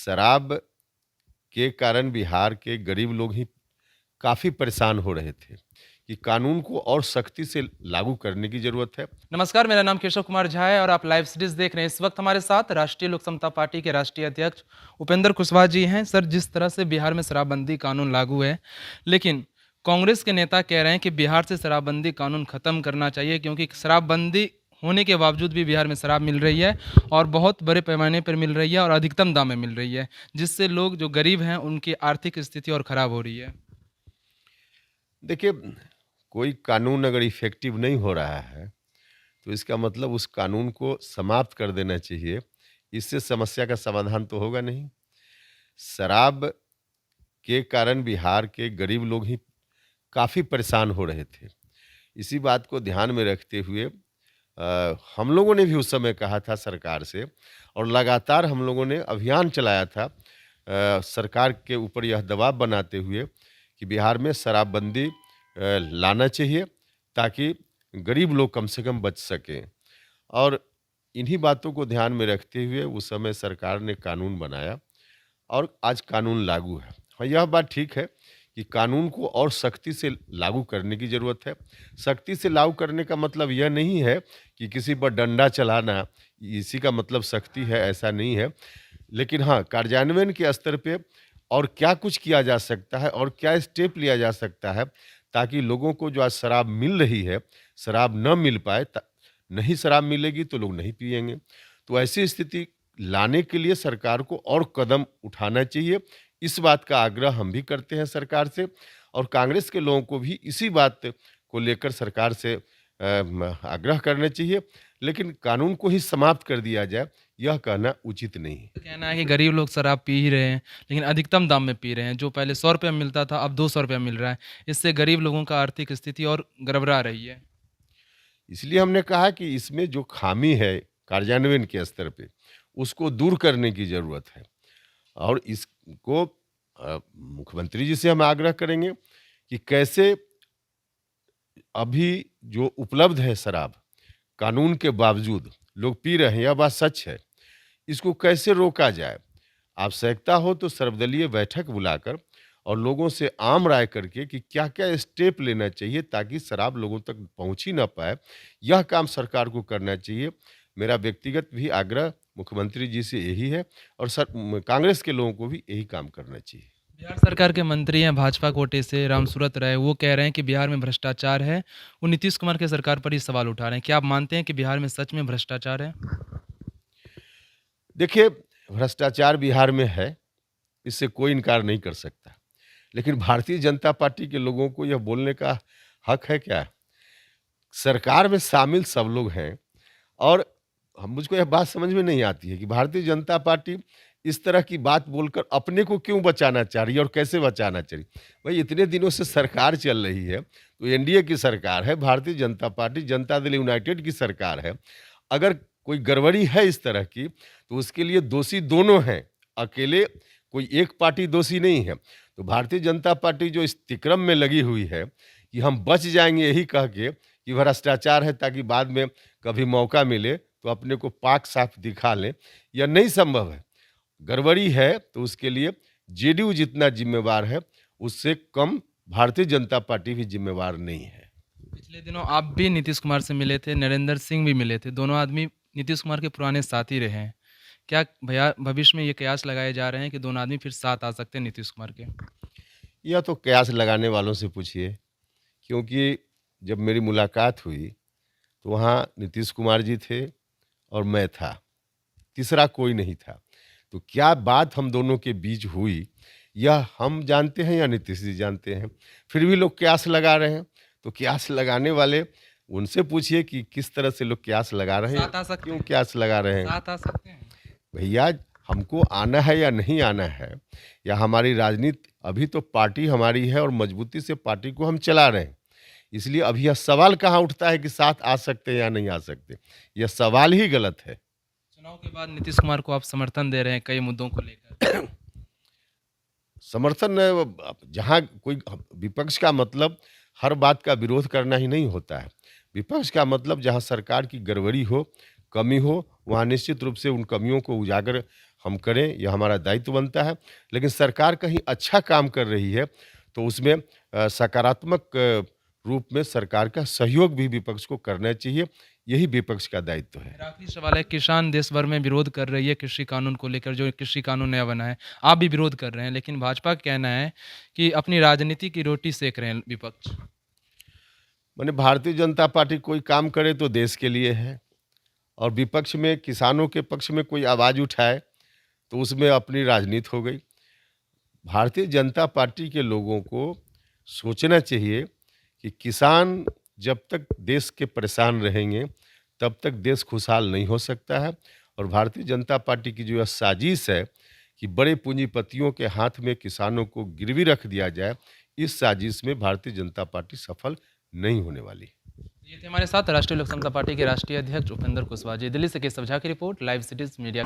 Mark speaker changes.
Speaker 1: शराब के कारण बिहार के गरीब लोग ही काफ़ी परेशान हो रहे थे कि कानून को और सख्ती से लागू करने की ज़रूरत है।
Speaker 2: नमस्कार, मेरा नाम केशव कुमार झा है और आप लाइव सीरीज देख रहे हैं। इस वक्त हमारे साथ राष्ट्रीय लोक समता पार्टी के राष्ट्रीय अध्यक्ष उपेंद्र कुशवाहा जी हैं। सर, जिस तरह से बिहार में शराबबंदी कानून लागू है, लेकिन कांग्रेस के नेता कह रहे हैं कि बिहार से शराबबंदी कानून खत्म करना चाहिए, क्योंकि शराबबंदी होने के बावजूद भी बिहार में शराब मिल रही है और बहुत बड़े पैमाने पर मिल रही है और अधिकतम दाम में मिल रही है, जिससे लोग जो गरीब हैं उनकी आर्थिक स्थिति और खराब हो रही है।
Speaker 1: देखिए, कोई कानून अगर इफ़ेक्टिव नहीं हो रहा है, तो इसका मतलब उस कानून को समाप्त कर देना चाहिए। इससे समस्या का समाधान तो होगा नहीं। शराब के कारण बिहार के गरीब लोग ही काफ़ी परेशान हो रहे थे। इसी बात को ध्यान में रखते हुए हम लोगों ने भी उस समय कहा था सरकार से, और लगातार हम लोगों ने अभियान चलाया था सरकार के ऊपर यह दबाव बनाते हुए कि बिहार में शराबबंदी लाना चाहिए, ताकि गरीब लोग कम से कम बच सकें। और इन्हीं बातों को ध्यान में रखते हुए उस समय सरकार ने कानून बनाया और आज कानून लागू है। हाँ, यह बात ठीक है कि कानून को और सख्ती से लागू करने की ज़रूरत है। सख्ती से लागू करने का मतलब यह नहीं है कि किसी पर डंडा चलाना, इसी का मतलब सख्ती है, ऐसा नहीं है। लेकिन हाँ, कार्यान्वयन के स्तर पे और क्या कुछ किया जा सकता है और क्या स्टेप लिया जा सकता है, ताकि लोगों को जो आज शराब मिल रही है, शराब न मिल पाए। नहीं शराब मिलेगी तो लोग नहीं पिएंगे। तो ऐसी स्थिति लाने के लिए सरकार को और कदम उठाना चाहिए। इस बात का आग्रह हम भी करते हैं सरकार से, और कांग्रेस के लोगों को भी इसी बात को लेकर सरकार से आग्रह करना चाहिए। लेकिन कानून को ही समाप्त कर दिया जाए, यह कहना उचित नहीं है।
Speaker 2: कहना है कि गरीब लोग शराब पी ही रहे हैं, लेकिन अधिकतम दाम में पी रहे हैं। जो पहले 100 रुपये में मिलता था, अब 200 रुपये मिल रहा है। इससे गरीब लोगों का आर्थिक स्थिति और गड़बड़ा रही है।
Speaker 1: इसलिए हमने कहा कि इसमें जो खामी है कार्यान्वयन के स्तर पे, उसको दूर करने की ज़रूरत है। और इसको मुख्यमंत्री जी से हम आग्रह करेंगे कि कैसे अभी जो उपलब्ध है शराब, कानून के बावजूद लोग पी रहे हैं, यह बात सच है। इसको कैसे रोका जाए? आवश्यकता हो तो सर्वदलीय बैठक बुलाकर और लोगों से आम राय करके कि क्या-क्या स्टेप लेना चाहिए ताकि शराब लोगों तक पहुँच ही ना पाए, यह काम सरकार को करना चाहिए। मेरा व्यक्तिगत भी आग्रह मुख्यमंत्री जी से यही है, और कांग्रेस के लोगों को भी यही काम करना चाहिए।
Speaker 2: बिहार सरकार के मंत्री हैं भाजपा कोटे से रामसूरत राय, वो कह रहे हैं कि बिहार में भ्रष्टाचार है। वो नीतीश कुमार के सरकार पर ही सवाल उठा रहे हैं। क्या आप मानते हैं कि बिहार में सच में भ्रष्टाचार है?
Speaker 1: देखिए, भ्रष्टाचार बिहार में है, इससे कोई इनकार नहीं कर सकता। लेकिन भारतीय जनता पार्टी के लोगों को यह बोलने का हक है क्या? सरकार में शामिल सब लोग हैं, और हम मुझको यह बात समझ में नहीं आती है कि भारतीय जनता पार्टी इस तरह की बात बोलकर अपने को क्यों बचाना चाह रही है और कैसे बचाना चाह रही है। भाई, इतने दिनों से सरकार चल रही है, तो एनडीए की सरकार है, भारतीय जनता पार्टी, जनता दल यूनाइटेड की सरकार है। अगर कोई गड़बड़ी है इस तरह की, तो उसके लिए दोषी दोनों हैं, अकेले कोई एक पार्टी दोषी नहीं है। तो भारतीय जनता पार्टी जो इस तिक्रम में लगी हुई है कि हम बच जाएंगे यही कह के कि भ्रष्टाचार है, ताकि बाद में कभी मौका मिले तो अपने को पाक साफ दिखा लें, यह नहीं संभव है। गड़बड़ी है तो उसके लिए जेडीयू जितना जिम्मेवार है, उससे कम भारतीय जनता पार्टी भी जिम्मेवार नहीं है।
Speaker 2: पिछले दिनों आप भी नीतीश कुमार से मिले थे, नरेंद्र सिंह भी मिले थे। दोनों आदमी नीतीश कुमार के पुराने साथी रहे हैं। क्या भैया भविष्य में ये कयास लगाए जा रहे हैं कि दोनों आदमी फिर साथ आ सकते हैं नीतीश कुमार के?
Speaker 1: यह तो कयास लगाने वालों से पूछिए, क्योंकि जब मेरी मुलाकात हुई तो वहाँ नीतीश कुमार जी थे और मैं था, तीसरा कोई नहीं था। तो क्या बात हम दोनों के बीच हुई, यह हम जानते हैं या नीतीश जी जानते हैं। फिर भी लोग कयास लगा रहे हैं, तो कयास लगाने वाले उनसे पूछिए कि किस तरह से लोग कयास लगा रहे हैं,
Speaker 2: साथ आ सकते
Speaker 1: क्यों
Speaker 2: हैं?
Speaker 1: कयास लगा रहे हैं।
Speaker 2: साथ आ सकते हैं?
Speaker 1: भैया, हमको आना है या नहीं आना है, या हमारी राजनीति, अभी तो पार्टी हमारी है और मजबूती से पार्टी को हम चला रहे हैं। इसलिए अभी यह सवाल कहाँ उठता है कि साथ आ सकते हैं या नहीं आ सकते, यह सवाल ही गलत है।
Speaker 2: चुनाव के बाद नीतीश कुमार को आप समर्थन दे रहे हैं कई मुद्दों को लेकर।
Speaker 1: समर्थन जहाँ कोई विपक्ष का मतलब हर बात का विरोध करना ही नहीं होता है। विपक्ष का मतलब जहाँ सरकार की गड़बड़ी हो, कमी हो वहाँ निश्चित रूप से उन कमियों को उजागर हम करें, यह हमारा दायित्व बनता है। लेकिन सरकार कहीं अच्छा काम कर रही है तो उसमें सकारात्मक रूप में सरकार का सहयोग भी विपक्ष को करना चाहिए, यही विपक्ष का दायित्व है।
Speaker 2: मेरा आखिरी सवाल है, किसान देश भर में विरोध कर रही है कृषि कानून को लेकर, जो कृषि कानून नया बना है। आप भी विरोध कर रहे हैं, लेकिन भाजपा का कहना है कि अपनी राजनीति की रोटी सेक रहे हैं विपक्ष।
Speaker 1: माने भारतीय जनता पार्टी कोई काम करे तो देश के लिए है, और विपक्ष में किसानों के पक्ष में कोई आवाज़ उठाए तो उसमें अपनी राजनीति हो गई। भारतीय जनता पार्टी के लोगों को सोचना चाहिए कि किसान जब तक देश के परेशान रहेंगे तब तक देश खुशहाल नहीं हो सकता है। और भारतीय जनता पार्टी की जो यह साजिश है कि बड़े पूंजीपतियों के हाथ में किसानों को गिरवी रख दिया जाए, इस साजिश में भारतीय जनता पार्टी सफल नहीं होने वाली।
Speaker 2: ये थे हमारे साथ राष्ट्रीय लोक समता पार्टी के राष्ट्रीय अध्यक्ष उपेंद्र कुशवाहा जी। दिल्ली से केशव झा की रिपोर्ट, लाइव सिटीज मीडिया।